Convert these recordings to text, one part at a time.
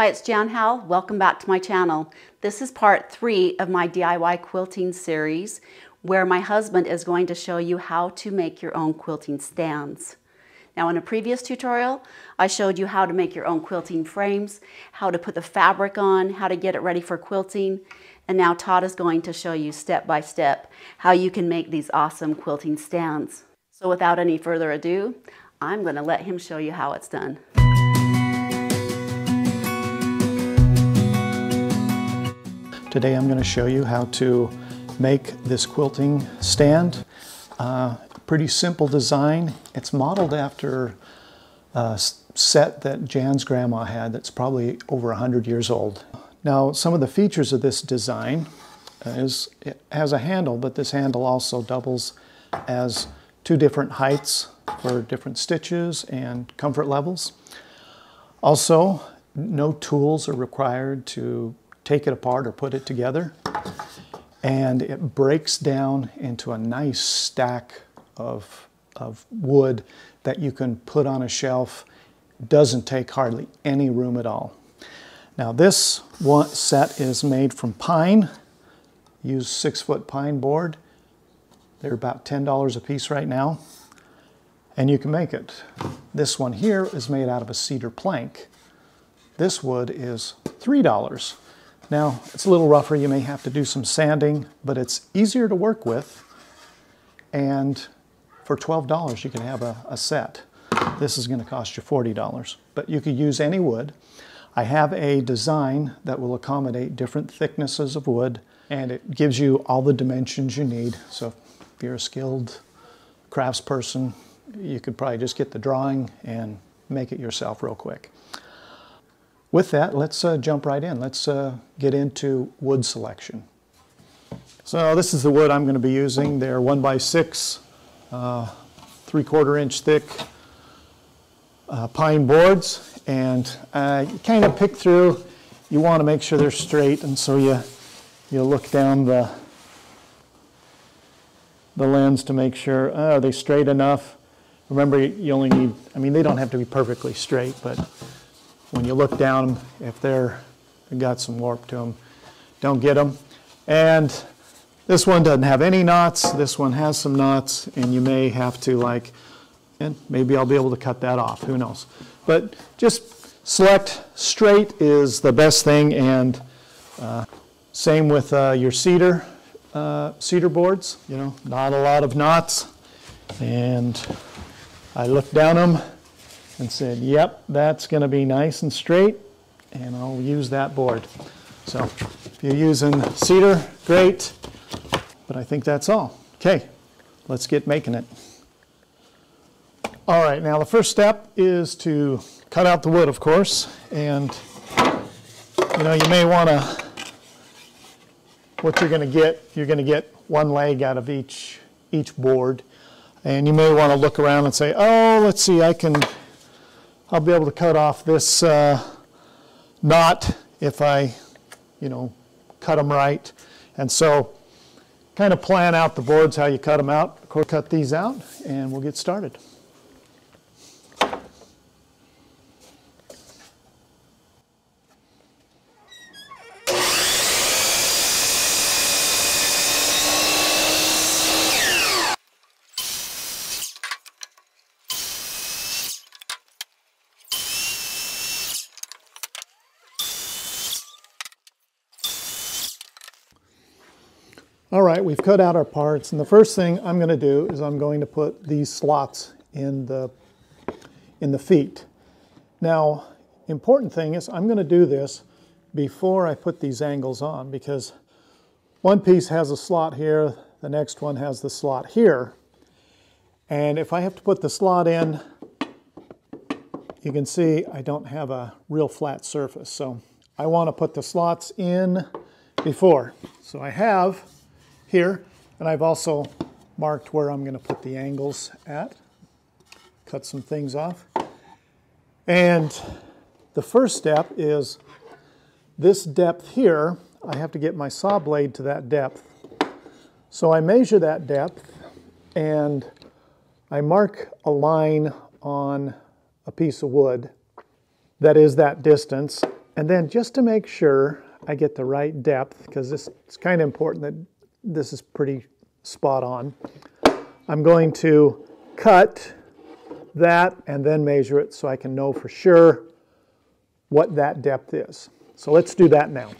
Hi, it's Jan Howell. Welcome back to my channel. This is part 3 of my DIY quilting series, where my husband is going to show you how to make your own quilting stands. Now, in a previous tutorial, I showed you how to make your own quilting frames, how to put the fabric on, how to get it ready for quilting, and now Todd is going to show you step by step how you can make these awesome quilting stands. So without any further ado, I'm going to let him show you how it's done. Today I'm going to show you how to make this quilting stand. Pretty simple design. It's modeled after a set that Jan's grandma had that's probably over 100 years old. Now, some of the features of this design is it has a handle, but this handle also doubles as 2 different heights for different stitches and comfort levels. Also, no tools are required to take it apart or put it together, and it breaks down into a nice stack of wood that you can put on a shelf. It doesn't take hardly any room at all. Now, this one set is made from pine. Use 6-foot pine board. They're about $10 a piece right now, and you can make it. This one here is made out of a cedar plank. This wood is $3. Now, it's a little rougher, you may have to do some sanding, but it's easier to work with, and for $12 you can have a set. This is going to cost you $40, but you could use any wood. I have a design that will accommodate different thicknesses of wood, and it gives you all the dimensions you need. So if you're a skilled craftsperson, you could probably just get the drawing and make it yourself real quick. With that, let's jump right in. Let's get into wood selection. So this is the wood I'm going to be using. They're 1x6, 3/4 inch thick pine boards, and you kind of pick through. You want to make sure they're straight, and so you look down the lens to make sure, are they straight enough? Remember, you only need, I mean, they don't have to be perfectly straight, but when you look down, if they've got some warp to them, don't get them. And this one doesn't have any knots. This one has some knots, and you may have to and maybe I'll be able to cut that off, who knows. But just select straight is the best thing, and same with your cedar boards, not a lot of knots. And I looked down them and said, yep, that's going to be nice and straight, and I'll use that board. So if you're using cedar, great, but I think that's all. Okay, let's get making it. All right, now the first step is to cut out the wood, of course, and you may want to, what you're going to get 1 leg out of each board, and you may want to look around and say, oh, let's see, I'll be able to cut off this knot if I, cut them right. And so kind of plan out the boards how you cut them out. Of course, cut these out and we'll get started. All right, we've cut out our parts, and the first thing I'm going to do is I'm going to put these slots in the feet. Now, important thing is I'm going to do this before I put these angles on, because one piece has a slot here, the next one has the slot here, and if I have to put the slot in, you can see I don't have a real flat surface, so I want to put the slots in before. So I have here, and I've also marked where I'm going to put the angles at. Cut some things off. And the first step is this depth here. I have to get my saw blade to that depth. So I measure that depth, and I mark a line on a piece of wood that is that distance, And then just to make sure I get the right depth, because it's kind of important that this is pretty spot on, I'm going to cut that and then measure it so I can know for sure what that depth is. So let's do that now.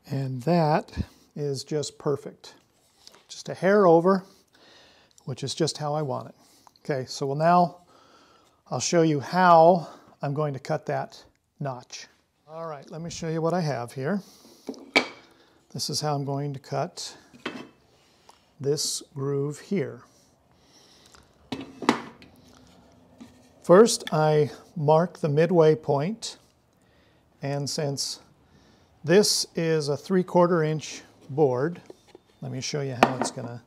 And that is just perfect. Just a hair over, which is just how I want it. Okay, so now I'll show you how I'm going to cut that notch. All right, let me show you what I have here. This is how I'm going to cut this groove here. First, I mark the midway point, and since this is a 3/4 inch board, let me show you how it's gonna.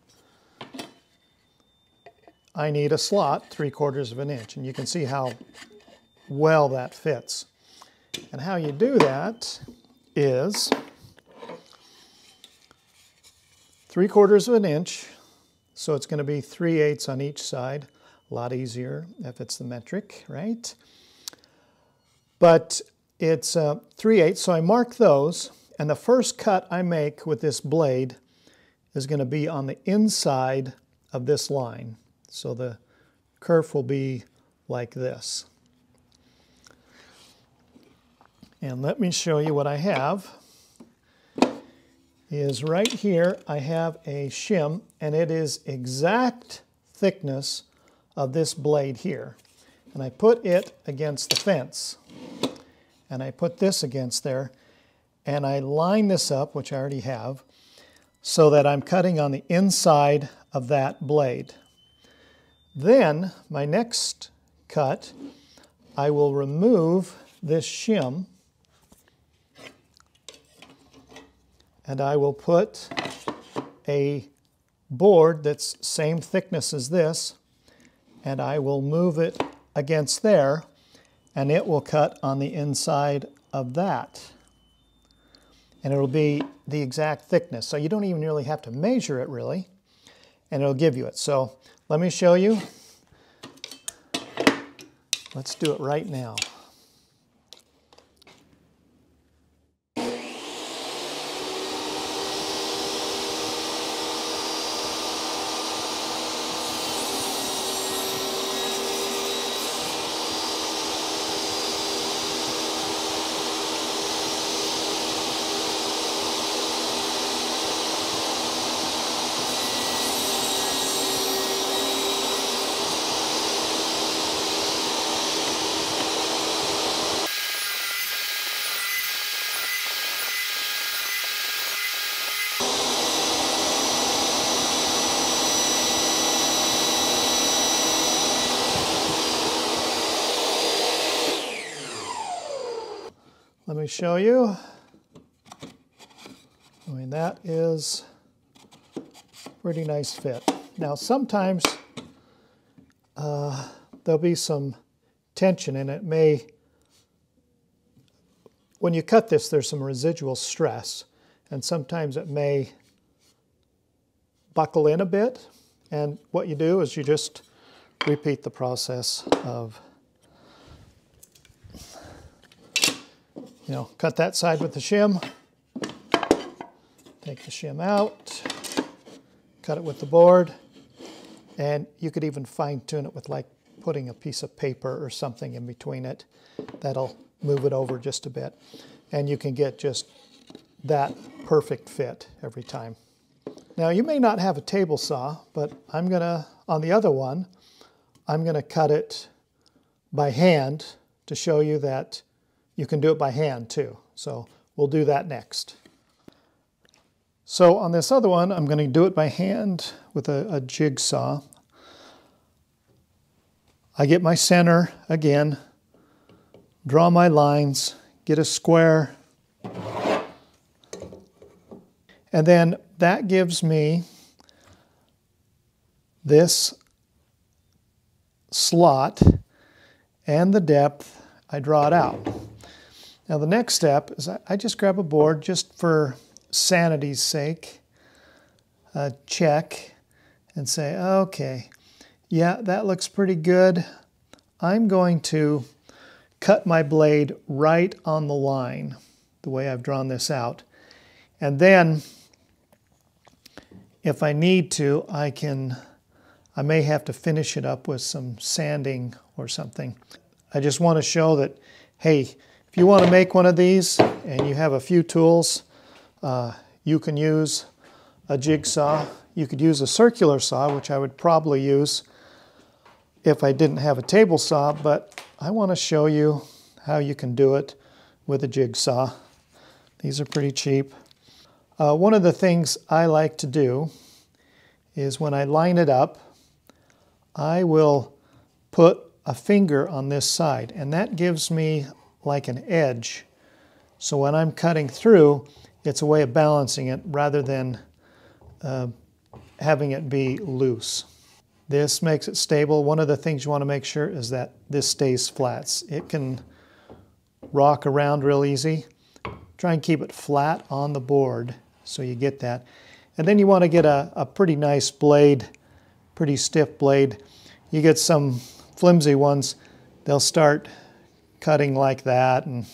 I need a slot 3/4 of an inch, and you can see how well that fits. And how you do that is 3/4 of an inch, so it's going to be 3/8 on each side. A lot easier if it's the metric, right? But it's 3/8, so I mark those, and the first cut I make with this blade is going to be on the inside of this line. So the kerf will be like this. And let me show you what I have. Is right here I have a shim, and it is exact thickness of this blade here. And I put it against the fence. And I put this against there, and I line this up, which I already have, so that I'm cutting on the inside of that blade. Then, my next cut, I will remove this shim, and I will put a board that's same thickness as this, and I will move it against there, and it will cut on the inside of that. And it'll be the exact thickness. So you don't even really have to measure it really, and it'll give you it. So let me show you. Let's do it right now. Let me show you. I mean, that is a pretty nice fit. Now, sometimes there'll be some tension, and it may, when you cut this, there's some residual stress, and sometimes it may buckle in a bit. And what you do is you just repeat the process of, cut that side with the shim, take the shim out, cut it with the board, and you could even fine-tune it with like putting a piece of paper or something in between it. That'll move it over just a bit. And you can get just that perfect fit every time. Now you may not have a table saw, but I'm gonna, on the other one, I'm gonna cut it by hand to show you that you can do it by hand too. So we'll do that next. So on this other one, I'm going to do it by hand with a jigsaw. I get my center again, draw my lines, get a square, and then that gives me this slot and the depth, I draw it out. Now the next step is I just grab a board just for sanity's sake, check, and say, okay, yeah, that looks pretty good. I'm going to cut my blade right on the line, the way I've drawn this out. And then, if I need to, I may have to finish it up with some sanding or something. I just want to show that, hey, if you want to make one of these and you have a few tools, you can use a jigsaw. You could use a circular saw, which I would probably use if I didn't have a table saw, but I want to show you how you can do it with a jigsaw. These are pretty cheap. One of the things I like to do is when I line it up, I will put a finger on this side, and that gives me like an edge. So when I'm cutting through, it's a way of balancing it rather than having it be loose. This makes it stable. One of the things you want to make sure is that this stays flat. It can rock around real easy. Try and keep it flat on the board so you get that. And then you want to get a pretty nice blade, pretty stiff blade. You get some flimsy ones, they'll start cutting like that, and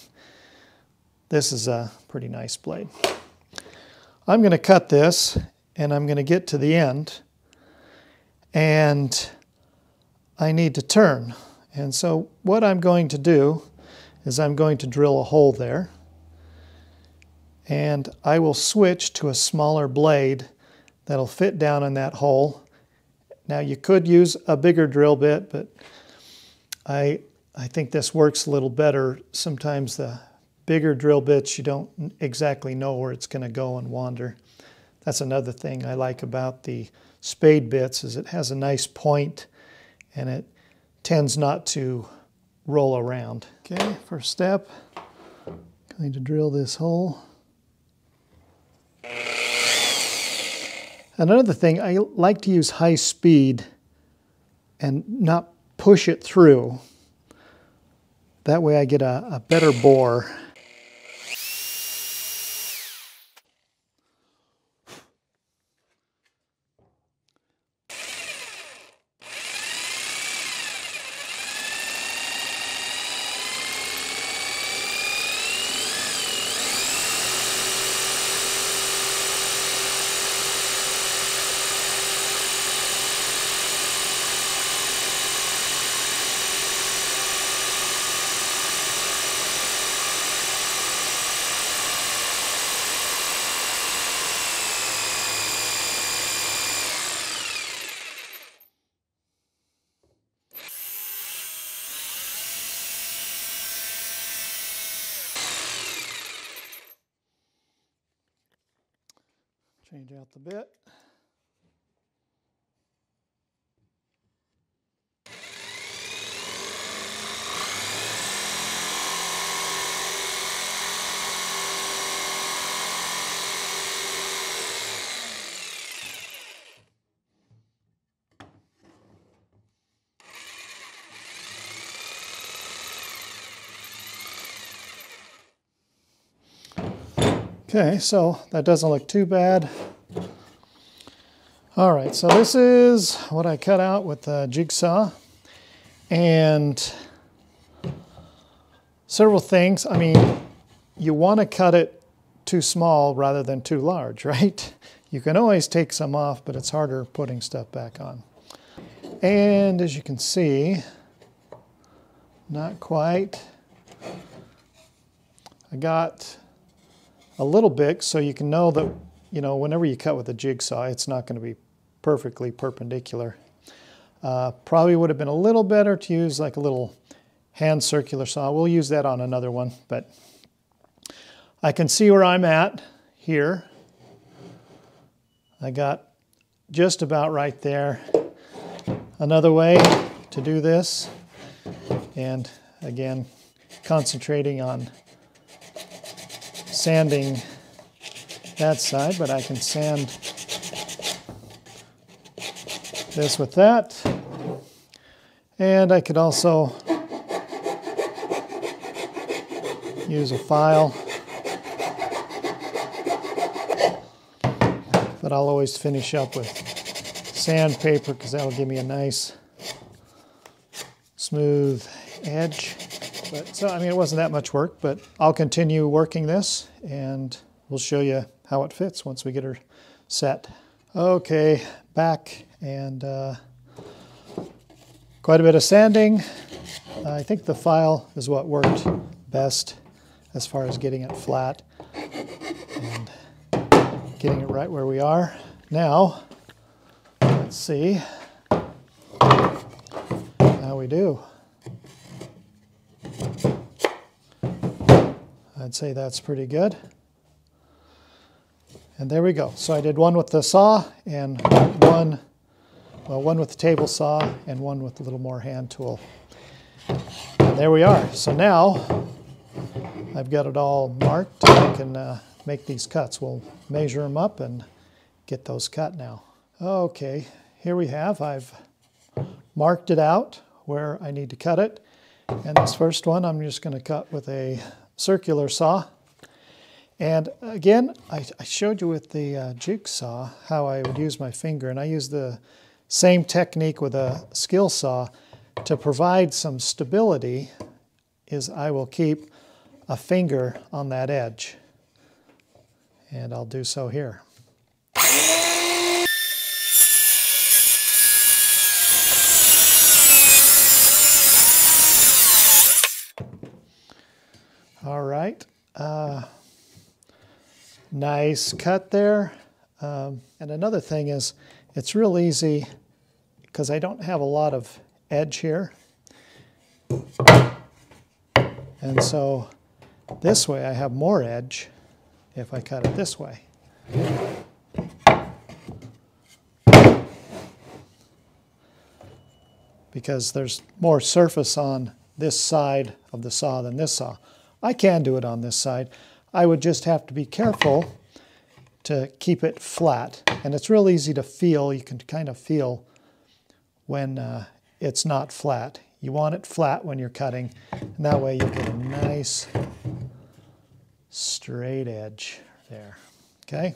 this is a pretty nice blade. I'm going to cut this, and I'm going to get to the end, and I need to turn. And so what I'm going to do is I'm going to drill a hole there, and I will switch to a smaller blade that'll fit down in that hole. Now you could use a bigger drill bit, but I think this works a little better. Sometimes the bigger drill bits, you don't exactly know where it's going to go and wander. That's another thing I like about the spade bits, is it has a nice point and it tends not to roll around. Okay, first step, going to drill this hole. Another thing, I like to use high speed and not push it through. That way I get a better bore. Change out the bit. Okay, so that doesn't look too bad. All right, so this is what I cut out with the jigsaw. And several things. I mean, you want to cut it too small rather than too large, right? You can always take some off, but it's harder putting stuff back on. And as you can see, not quite. I got a little bit so you can know that, you know, whenever you cut with a jigsaw, it's not going to be perfectly perpendicular. Probably would have been a little better to use like a little hand circular saw. We'll use that on another one, but I can see where I'm at here. I got just about right there. Another way to do this, and again, concentrating on sanding that side, but I can sand this with that. And I could also use a file, but I'll always finish up with sandpaper because that'll give me a nice smooth edge. But so, I mean, it wasn't that much work, but I'll continue working this and we'll show you how it fits once we get her set. Okay, back, and quite a bit of sanding. I think the file is what worked best as far as getting it flat and getting it right where we are. Now, let's see how we do. I'd say that's pretty good. And there we go. So I did one with the saw and one with the table saw and one with a little more hand tool. And there we are. So now I've got it all marked. I can make these cuts. We'll measure them up and get those cut now. Okay, here we have. I've marked it out where I need to cut it. And this first one I'm just going to cut with a circular saw. And again, I showed you with the jigsaw how I would use my finger, and I use the same technique with a skill saw to provide some stability. Is I will keep a finger on that edge, and I'll do so here. All right. Nice cut there. And another thing is, it's real easy because I don't have a lot of edge here. And so this way I have more edge if I cut it this way. Because there's more surface on this side of the saw than this saw. I can do it on this side. I would just have to be careful to keep it flat. And it's real easy to feel. You can kind of feel when it's not flat. You want it flat when you're cutting, and that way you get a nice straight edge there. Okay?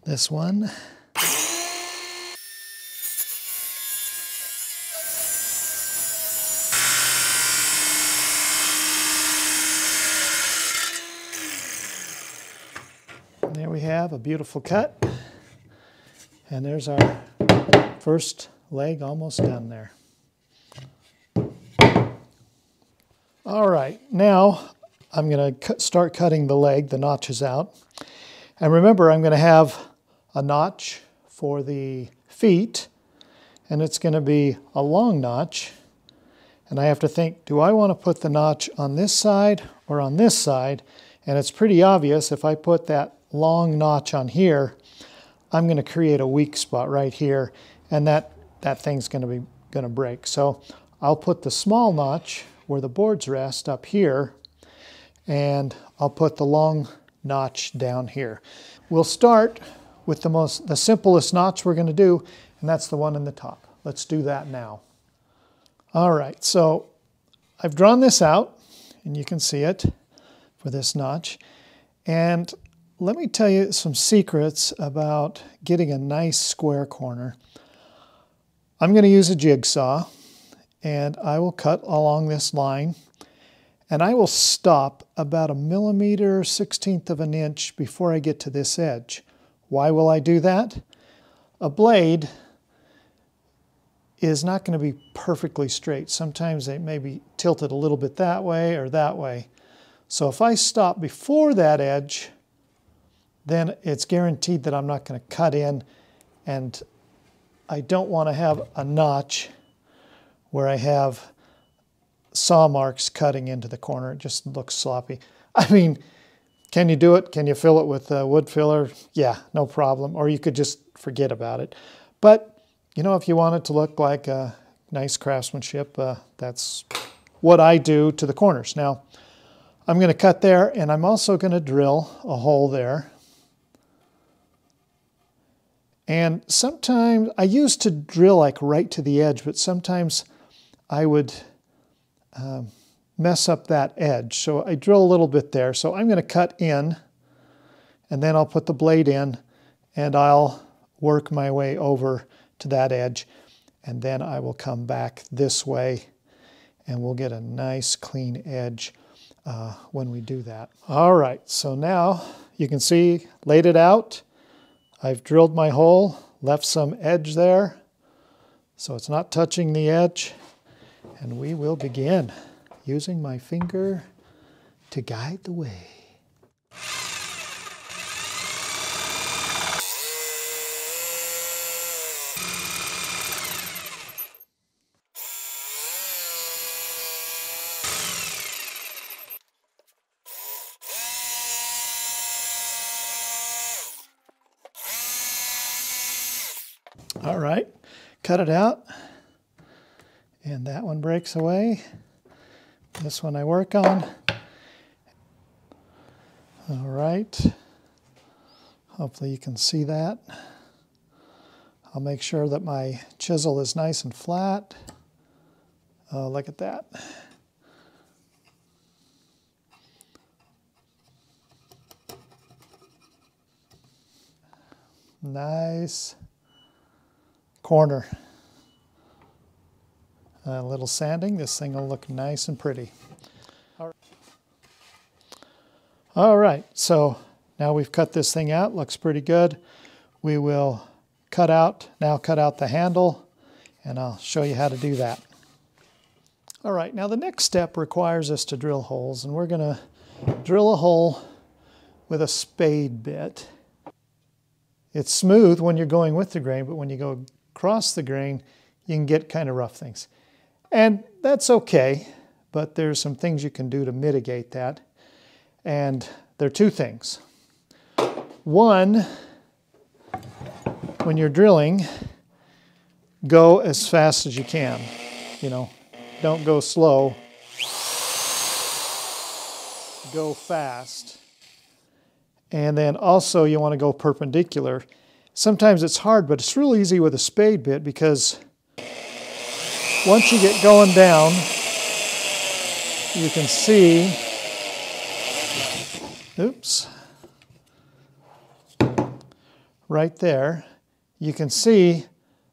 This one. There we have a beautiful cut, and there's our first leg almost done there. All right, now I'm going to start cutting the leg, the notches out. And remember, I'm going to have a notch for the feet, and it's going to be a long notch. And I have to think, do I want to put the notch on this side or on this side? And it's pretty obvious if I put that long notch on here, I'm going to create a weak spot right here, and that thing's going to break. So I'll put the small notch where the boards rest up here, and I'll put the long notch down here. We'll start with the simplest notch we're going to do, and that's the one in the top. Let's do that now. All right, so I've drawn this out, and you can see it for this notch. And let me tell you some secrets about getting a nice square corner. I'm going to use a jigsaw, and I will cut along this line, and I will stop about 1 1/16 of an inch before I get to this edge. Why will I do that? A blade is not going to be perfectly straight. Sometimes they may be tilted a little bit that way or that way. So if I stop before that edge, then it's guaranteed that I'm not going to cut in, and I don't want to have a notch where I have saw marks cutting into the corner. It just looks sloppy. I mean, can you do it? Can you fill it with wood filler? Yeah, no problem. Or you could just forget about it. But, you know, if you want it to look like a nice craftsmanship, that's what I do to the corners. Now, I'm going to cut there, and I'm also going to drill a hole there. And sometimes, I used to drill like right to the edge, but sometimes I would mess up that edge. So I drill a little bit there. So I'm going to cut in, and then I'll put the blade in, and I'll work my way over to that edge. And then I will come back this way, and we'll get a nice clean edge when we do that. All right, so now you can see, laid it out. I've drilled my hole, left some edge there, so it's not touching the edge. And we will begin using my finger to guide the way. All right, cut it out, and that one breaks away. This one I work on. All right, hopefully you can see that. I'll make sure that my chisel is nice and flat. Oh, look at that. Nice corner. A little sanding, this thing will look nice and pretty. All right, so now we've cut this thing out, looks pretty good. We will cut out the handle, and I'll show you how to do that. All right, now the next step requires us to drill holes, and we're gonna drill a hole with a spade bit. It's smooth when you're going with the grain, but when you go across the grain, you can get kind of rough things. And that's okay, but there's some things you can do to mitigate that. And there are two things. One, when you're drilling, go as fast as you can. You know, don't go slow. Go fast. And then also you want to go perpendicular. Sometimes it's hard, but it's real easy with a spade bit because once you get going down, you can see, oops, right there, you can see,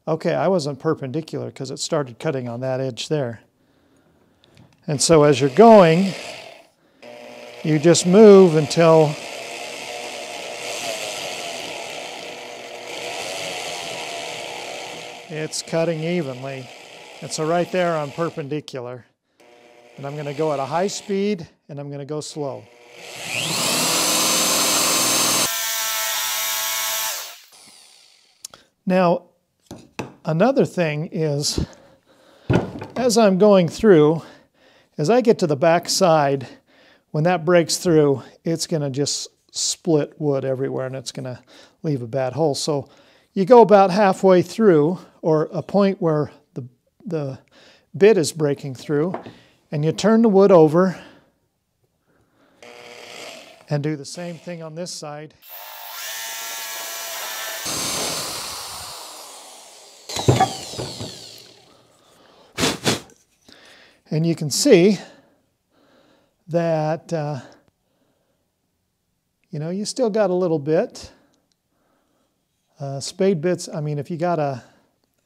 okay, I wasn't perpendicular because it started cutting on that edge there. And so as you're going, you just move until it's cutting evenly. And so right there I'm perpendicular. And I'm going to go at a high speed and I'm going to go slow. Now, another thing is, as I'm going through, as I get to the back side, when that breaks through, it's going to just split wood everywhere and it's going to leave a bad hole. So you go about halfway through, or a point where the bit is breaking through, and you turn the wood over and do the same thing on this side. And you can see that, you know, you still got a little bit. Spade bits, I mean, if you got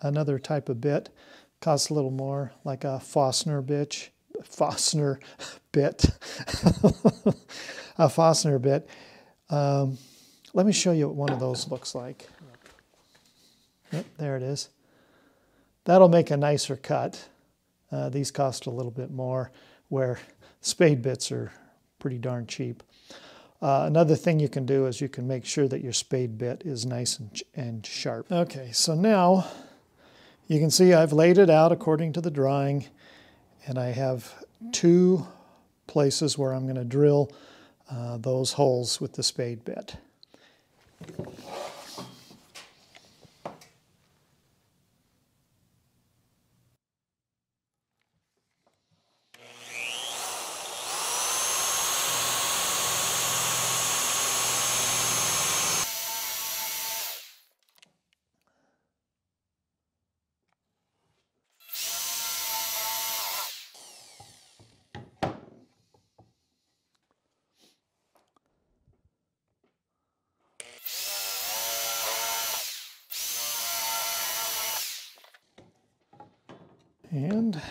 another type of bit, costs a little more, like a Forstner bit, a Forstner bit. Let me show you what one of those looks like. Yep, there it is. That'll make a nicer cut. These cost a little bit more, where spade bits are pretty darn cheap. Another thing you can do is you can make sure that your spade bit is nice and sharp. Okay, so now you can see I've laid it out according to the drawing, and I have two places where I'm going to drill those holes with the spade bit. And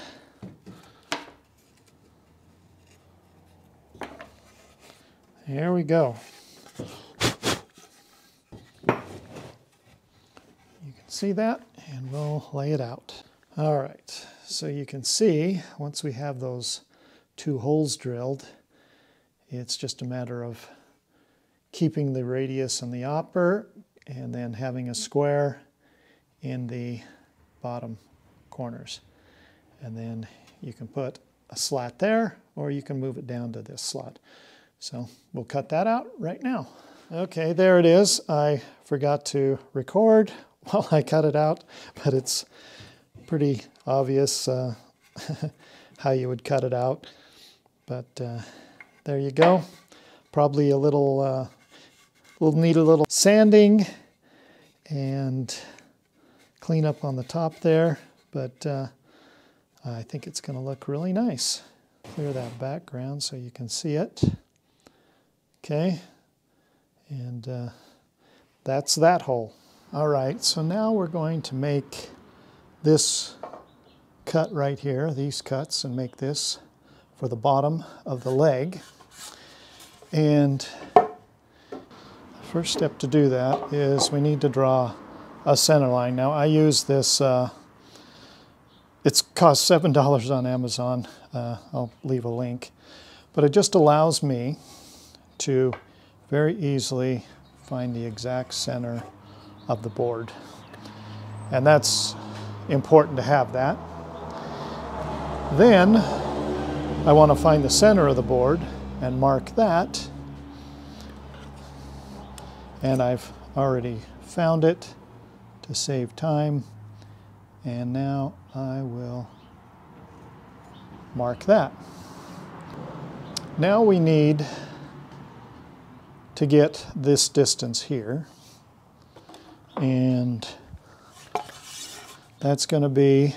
there we go. You can see that, and we'll lay it out. All right, so you can see once we have those 2 holes drilled, it's just a matter of keeping the radius on the upper and then having a square in the bottom corners. And then you can put a slat there, or you can move it down to this slot. So we'll cut that out right now. Okay, there it is. I forgot to record while I cut it out, but it's pretty obvious how you would cut it out. But there you go. Probably a little, need a little sanding and clean up on the top there, but I think it's going to look really nice. Clear that background so you can see it. Okay, and that's that hole. All right, so now we're going to make this cut right here, these cuts, and make this for the bottom of the leg. And the first step to do that is we need to draw a center line. Now I use this, it's cost $7 on Amazon. I'll leave a link. But it just allows me to very easily find the exact center of the board. And that's important to have that. Then I want to find the center of the board and mark that. And I've already found it to save time. And now I will mark that. Now we need to get this distance here. And that's going to be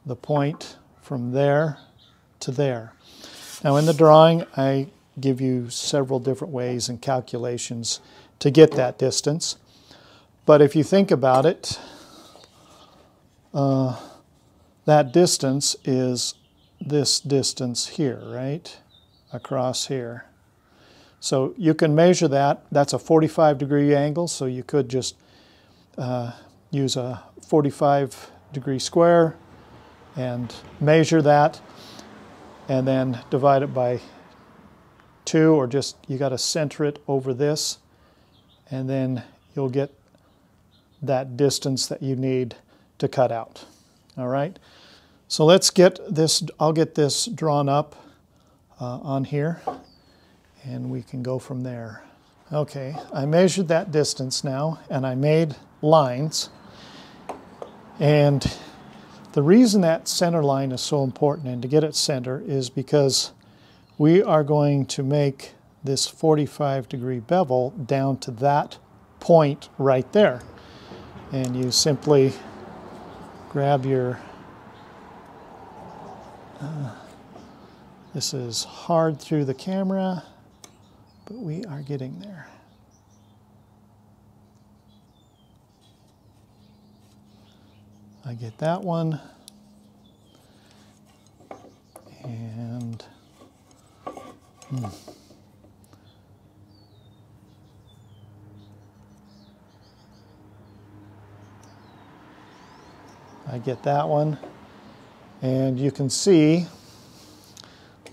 the point from there to there. Now in the drawing, I give you several different ways and calculations to get that distance. But if you think about it, that distance is this distance here, right? Across here. So you can measure that. That's a 45-degree angle, so you could just use a 45-degree square and measure that, and then divide it by 2, or just you got to center it over this, and then you'll get that distance that you need to cut out. All right, so let's get this, I'll get this drawn up on here, and we can go from there. Okay, I measured that distance now, and I made lines. And the reason that center line is so important and to get it center is because we are going to make this 45-degree bevel down to that point right there. And you simply grab your, this is hard through the camera, but we are getting there. I get that one, and I get that one, and you can see,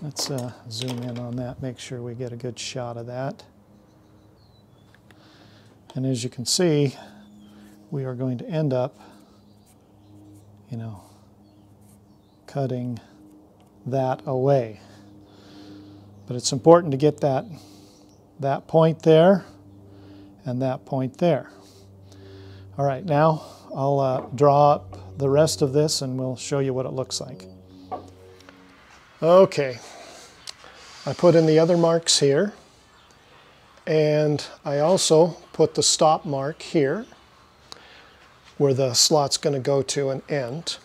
let's zoom in on that, make sure we get a good shot of that. And as you can see, we are going to end up, you know, cutting that away. But it's important to get that point there and that point there. All right, now I'll draw up the rest of this and we'll show you what it looks like. Okay, I put in the other marks here, and I also put the stop mark here where the slot's going to go to and end.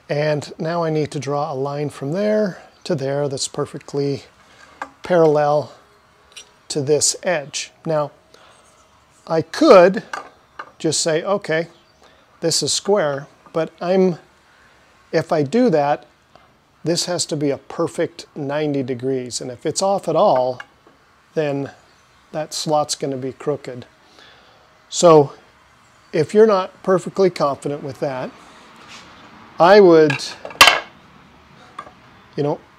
And now I need to draw a line from there to there that's perfectly parallel to this edge. Now, I could just say, okay, this is square, but I'm if I do that, this has to be a perfect 90 degrees. And if it's off at all, then that slot's going to be crooked. So if you're not perfectly confident with that, I would,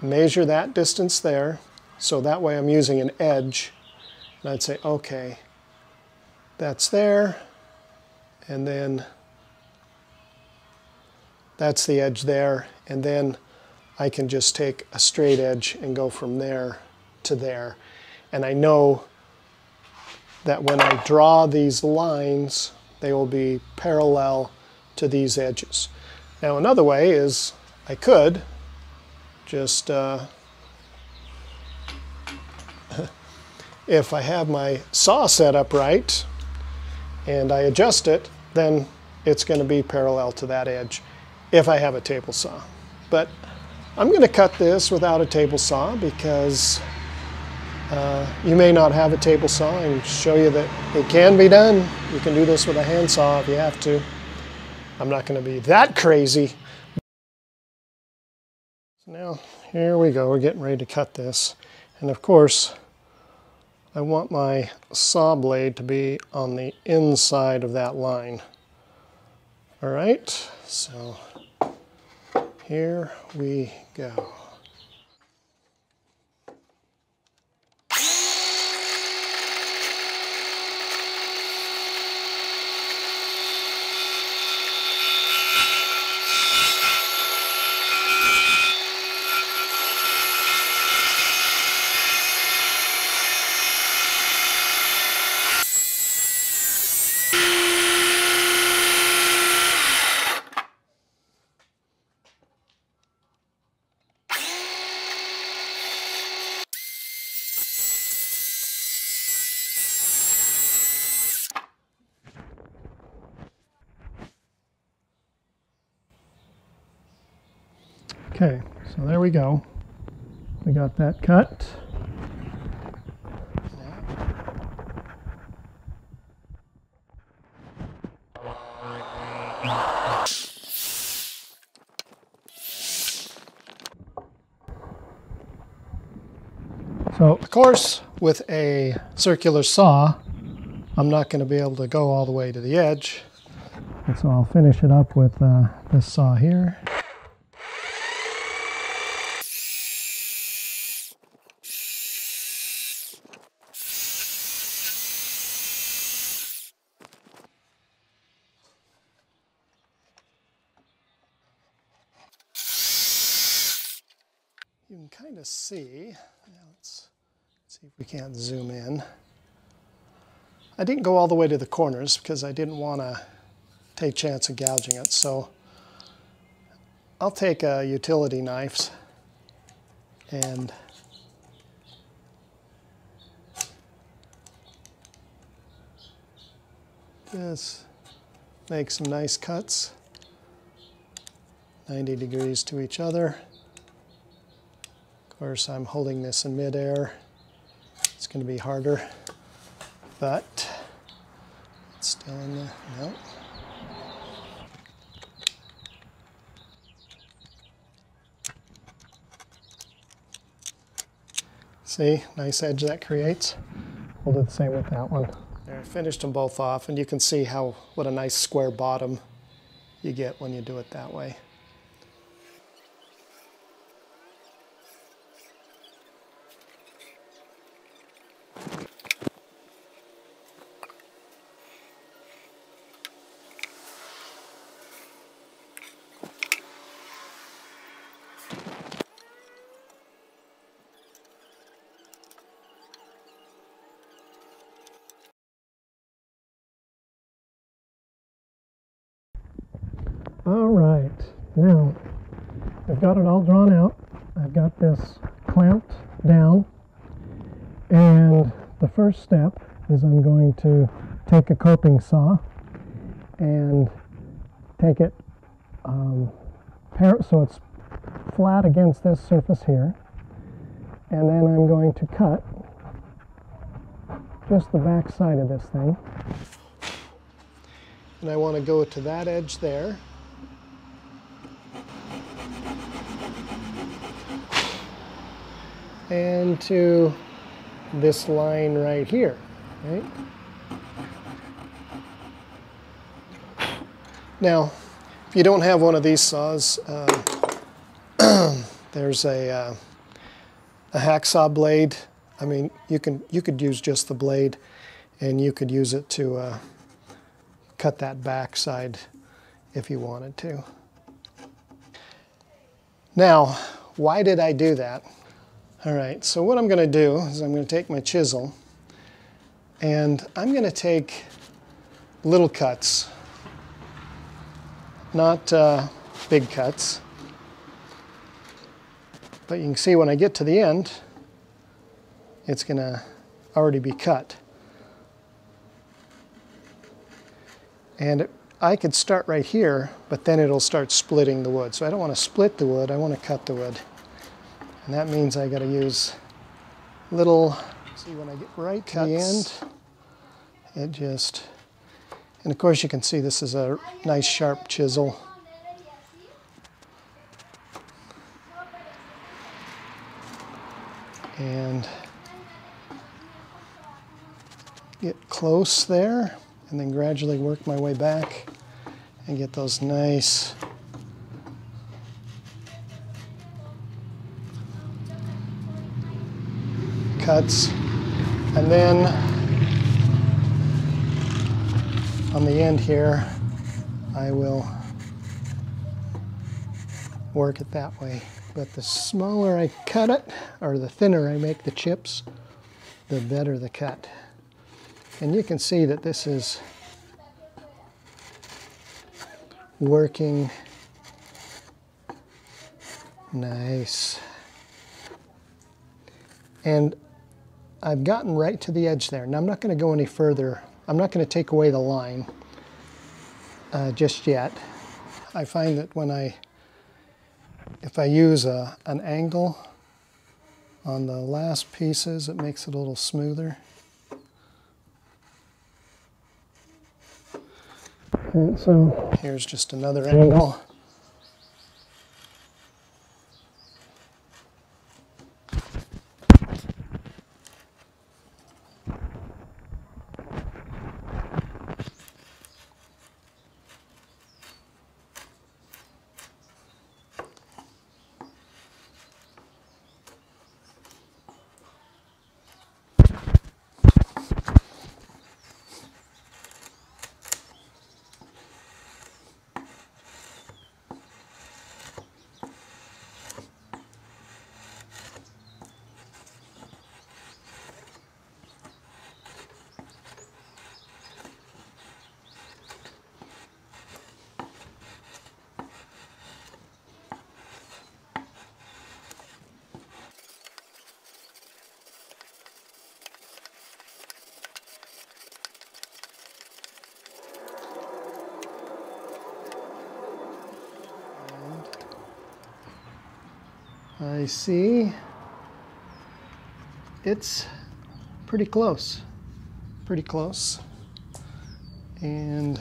measure that distance there. So that way I'm using an edge. And I'd say, okay, that's there. And then that's the edge there. And then I can just take a straight edge and go from there to there. And I know that when I draw these lines, they will be parallel to these edges. Now another way is I could just, if I have my saw set up right and I adjust it, then it's going to be parallel to that edge if I have a table saw. But I'm going to cut this without a table saw because you may not have a table saw, and show you that it can be done. You can do this with a handsaw if you have to. I'm not going to be that crazy. So now, here we go. We're getting ready to cut this. And of course, I want my saw blade to be on the inside of that line. All right, so here we go. Okay, so there we go. We got that cut. So, of course, with a circular saw, I'm not going to be able to go all the way to the edge. And so I'll finish it up with this saw here. You can kind of see, let's see if we can't zoom in. I didn't go all the way to the corners because I didn't want to take a chance of gouging it, so I'll take a utility knife and just make some nice cuts, 90 degrees to each other. Of course, I'm holding this in midair. It's going to be harder, but it's still in the, no. See, nice edge that creates. We'll do the same with that one. There, I finished them both off, and you can see what a nice square bottom you get when you do it that way. All right, now I've got it all drawn out. I've got this clamped down, and the first step is I'm going to take a coping saw and take it so it's flat against this surface here, and then I'm going to cut just the back side of this thing, and I want to go to that edge there. and to this line right here, right? Now, if you don't have one of these saws, there's a hacksaw blade. I mean, you could use just the blade, and you could use it to cut that back side if you wanted to. Now, why did I do that? All right, so what I'm going to do is I'm going to take my chisel, and I'm going to take little cuts, not big cuts. But you can see when I get to the end, it's going to already be cut. And I could start right here, but then it'll start splitting the wood. So I don't want to split the wood, I want to cut the wood. And that means I got to use little, see when I get right to the end, it just, and of course you can see this is a nice sharp chisel. And get close there, and then gradually work my way back and get those nice cuts. And then on the end here, I will work it that way. But the smaller I cut it, or the thinner I make the chips, the better the cut. And you can see that this is working nice. And I've gotten right to the edge there. Now I'm not going to go any further. I'm not going to take away the line just yet. I find that if I use an angle on the last pieces, it makes it a little smoother. And so here's just another angle. I see it's pretty close, and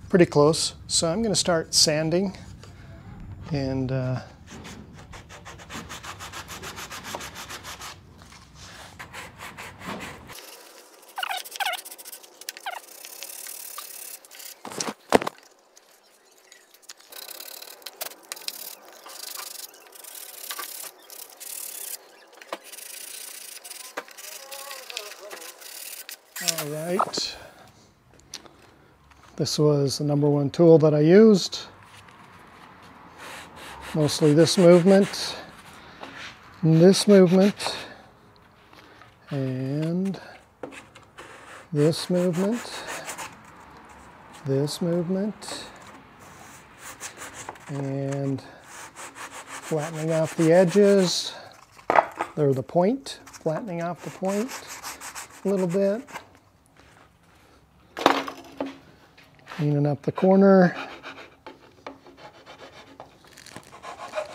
pretty close. So I'm going to start sanding, and all right. This was the #1 tool that I used. Mostly this movement, and this movement, and this movement, and flattening off the edges, or the point, flattening off the point a little bit. Cleaning up the corner,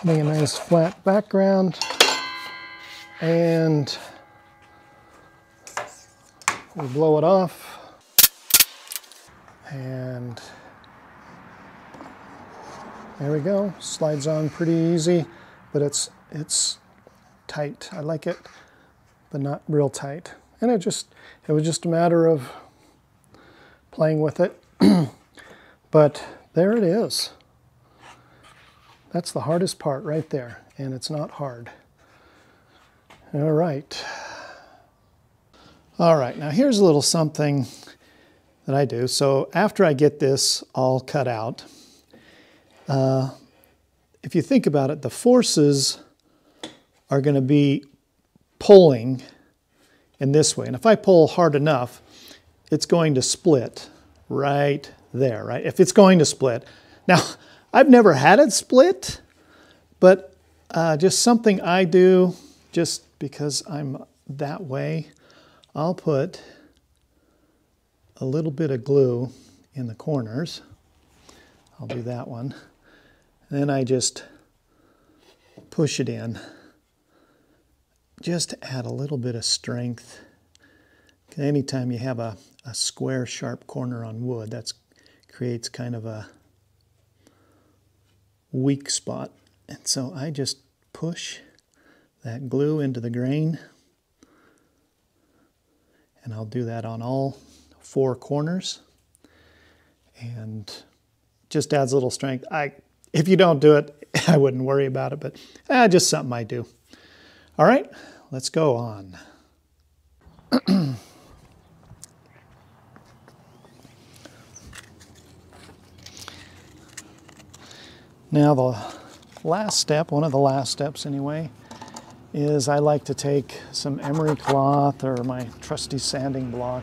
getting a nice flat background, and we'll blow it off. There we go. Slides on pretty easy, but it's tight. I like it, but not real tight. And it was just a matter of playing with it. But there it is. That's the hardest part right there, and it's not hard. All right. All right, now here's a little something that I do. So after I get this all cut out, if you think about it, the forces are going to be pulling in this way. And if I pull hard enough, it's going to split right there, right? If it's going to split. Now, I've never had it split, but just something I do just because I'm that way. I'll put a little bit of glue in the corners. I'll do that one. And then I just push it in. Just to add a little bit of strength. Anytime you have a square, sharp corner on wood, that creates kind of a weak spot. And so I just push that glue into the grain. And I'll do that on all 4 corners. And just adds a little strength. If you don't do it, I wouldn't worry about it, but just something I do. All right, let's go on. Now the last step, one of the last steps anyway, is I like to take some emery cloth or my trusty sanding block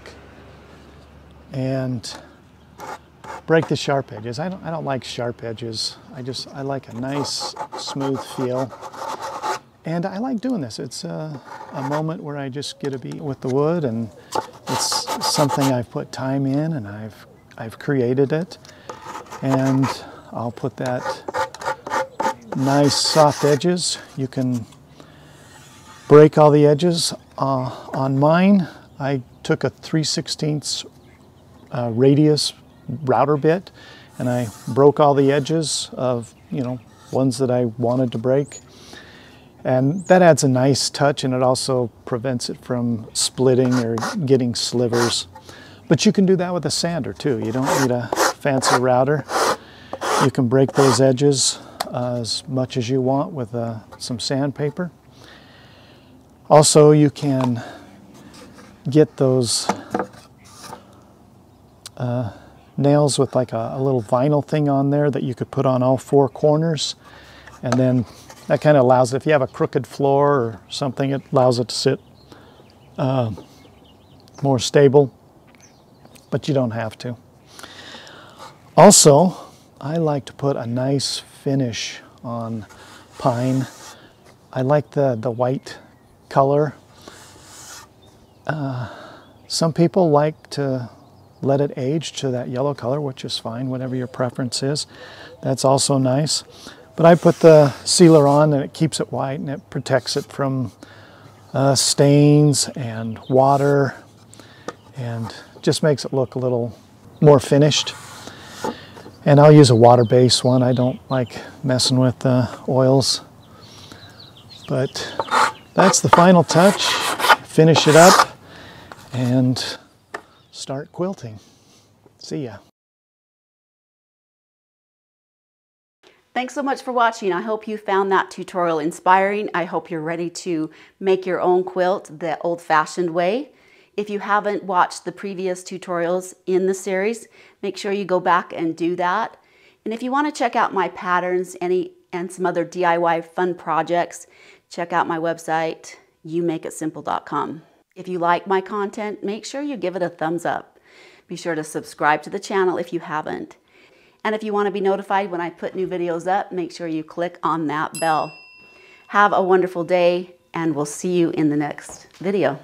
and break the sharp edges. I don't like sharp edges. I like a nice smooth feel. And I like doing this. It's a moment where I just get to be with the wood, and it's something I've put time in, and I've created it. And I'll put that nice soft edges. You can break all the edges. On mine, I took a 3/16 radius router bit, and I broke all the edges of, ones that I wanted to break. And that adds a nice touch, and it also prevents it from splitting or getting slivers. But you can do that with a sander too. You don't need a fancy router. You can break those edges as much as you want with some sandpaper. Also, you can get those nails with like a little vinyl thing on there that you could put on all 4 corners, and then that kind of allows it, if you have a crooked floor or something, it allows it to sit more stable, but you don't have to. Also, I like to put a nice finish on pine. I like the white color. Some people like to let it age to that yellow color, which is fine, whatever your preference is. That's also nice. But I put the sealer on, and it keeps it white, and it protects it from stains and water, and just makes it look a little more finished. And I'll use a water-based one. I don't like messing with oils. But that's the final touch. Finish it up and start quilting. See ya. Thanks so much for watching. I hope you found that tutorial inspiring. I hope you're ready to make your own quilt the old-fashioned way. If you haven't watched the previous tutorials in the series, make sure you go back and do that. And if you want to check out my patterns and some other DIY fun projects, check out my website, YOUMAKEITSIMPLE.com. If you like my content, make sure you give it a thumbs up. Be sure to subscribe to the channel if you haven't. And if you want to be notified when I put new videos up, make sure you click on that bell. Have a wonderful day, and we'll see you in the next video.